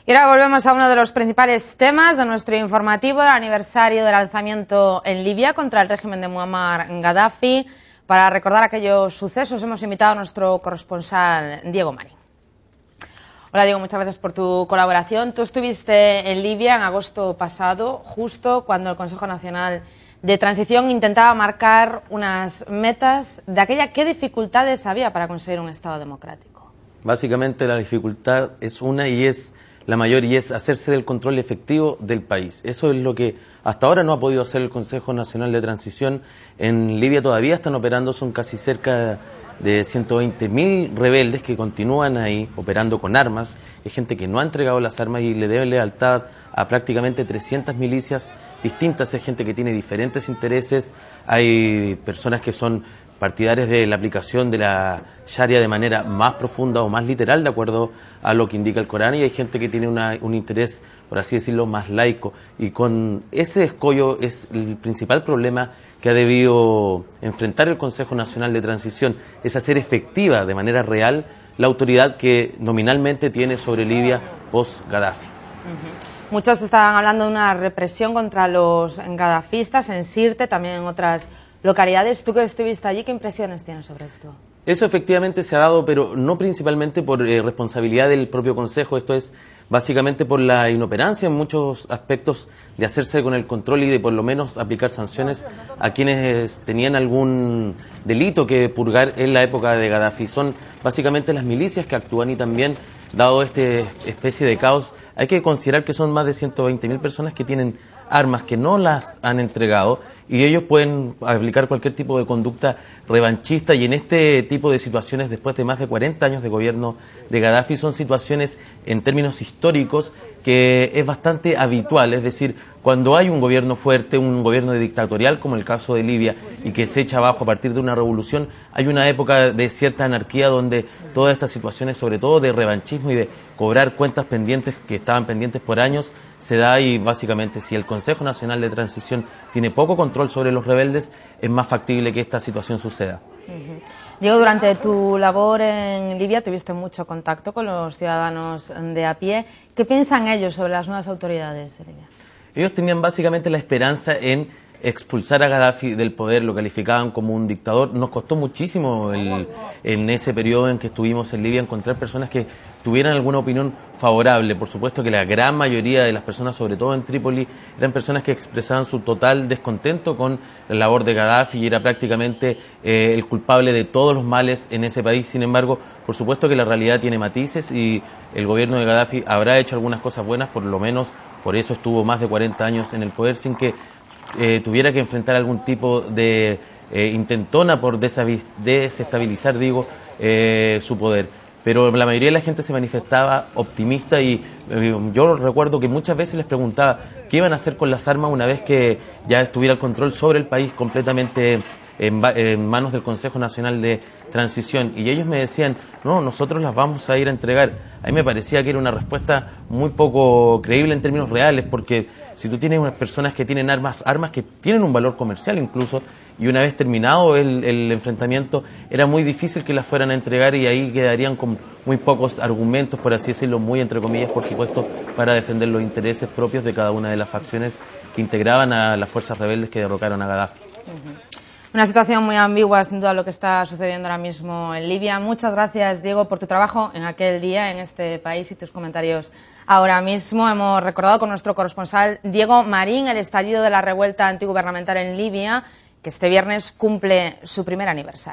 Y ahora volvemos a uno de los principales temas de nuestro informativo, el aniversario del alzamiento en Libia contra el régimen de Muammar Gaddafi. Para recordar aquellos sucesos hemos invitado a nuestro corresponsal Diego Marín. Hola Diego, muchas gracias por tu colaboración. Tú estuviste en Libia en agosto pasado, justo cuando el Consejo Nacional de Transición intentaba marcar unas metas de aquella. ¿Qué dificultades había para conseguir un Estado democrático? Básicamente la dificultad es una y es la mayor, y es hacerse del control efectivo del país. Eso es lo que hasta ahora no ha podido hacer el Consejo Nacional de Transición. En Libia todavía están operando, son casi cerca de 120.000 rebeldes que continúan ahí operando con armas. Hay gente que no ha entregado las armas y le debe lealtad a prácticamente 300 milicias distintas. Hay gente que tiene diferentes intereses, hay personas que son partidarios de la aplicación de la Sharia de manera más profunda o más literal, de acuerdo a lo que indica el Corán, y hay gente que tiene un interés, por así decirlo, más laico. Y con ese escollo es el principal problema que ha debido enfrentar el Consejo Nacional de Transición, es hacer efectiva de manera real la autoridad que nominalmente tiene sobre Libia post-Gaddafi. Muchos estaban hablando de una represión contra los gadafistas en Sirte, también en otras localidades. Tú que estuviste allí, ¿qué impresiones tienes sobre esto? Eso efectivamente se ha dado, pero no principalmente por responsabilidad del propio Consejo. Esto es básicamente por la inoperancia en muchos aspectos de hacerse con el control y de por lo menos aplicar sanciones a quienes tenían algún delito que purgar en la época de Gaddafi. Son básicamente las milicias que actúan, y también, dado esta especie de caos, hay que considerar que son más de 120.000 personas que tienen armas que no las han entregado, y ellos pueden aplicar cualquier tipo de conducta revanchista, y en este tipo de situaciones, después de más de 40 años de gobierno de Gaddafi, son situaciones en términos históricos que es bastante habitual. Es decir, cuando hay un gobierno fuerte, un gobierno dictatorial como el caso de Libia, y que se echa abajo a partir de una revolución, hay una época de cierta anarquía donde todas estas situaciones, sobre todo de revanchismo y de cobrar cuentas pendientes que estaban pendientes por años, se da. Y básicamente, si el Consejo Nacional de Transición tiene poco control sobre los rebeldes, es más factible que esta situación suceda. Diego, durante tu labor en Libia tuviste mucho contacto con los ciudadanos de a pie. ¿Qué piensan ellos sobre las nuevas autoridades de Libia? Ellos tenían básicamente la esperanza en expulsar a Gaddafi del poder, lo calificaban como un dictador. Nos costó muchísimo en ese periodo en que estuvimos en Libia encontrar personas que tuvieran alguna opinión favorable. Por supuesto que la gran mayoría de las personas, sobre todo en Trípoli, eran personas que expresaban su total descontento con la labor de Gaddafi, y era prácticamente el culpable de todos los males en ese país. Sin embargo, por supuesto que la realidad tiene matices, y el gobierno de Gaddafi habrá hecho algunas cosas buenas, por lo menos por eso estuvo más de 40 años en el poder sin que tuviera que enfrentar algún tipo de intentona por desestabilizar, su poder. Pero la mayoría de la gente se manifestaba optimista, y yo recuerdo que muchas veces les preguntaba qué iban a hacer con las armas una vez que ya estuviera el control sobre el país completamente en manos del Consejo Nacional de Transición, y ellos me decían: no, nosotros las vamos a ir a entregar. A mí me parecía que era una respuesta muy poco creíble en términos reales, porque si tú tienes unas personas que tienen armas que tienen un valor comercial incluso, y una vez terminado el enfrentamiento, era muy difícil que las fueran a entregar, y ahí quedarían con muy pocos argumentos, por así decirlo, muy entre comillas, por supuesto, para defender los intereses propios de cada una de las facciones que integraban a las fuerzas rebeldes que derrocaron a Gaddafi. Una situación muy ambigua, sin duda, lo que está sucediendo ahora mismo en Libia. Muchas gracias, Diego, por tu trabajo en aquel día en este país y tus comentarios ahora mismo. Hemos recordado con nuestro corresponsal Diego Marín el estallido de la revuelta antigubernamental en Libia, que este viernes cumple su primer aniversario.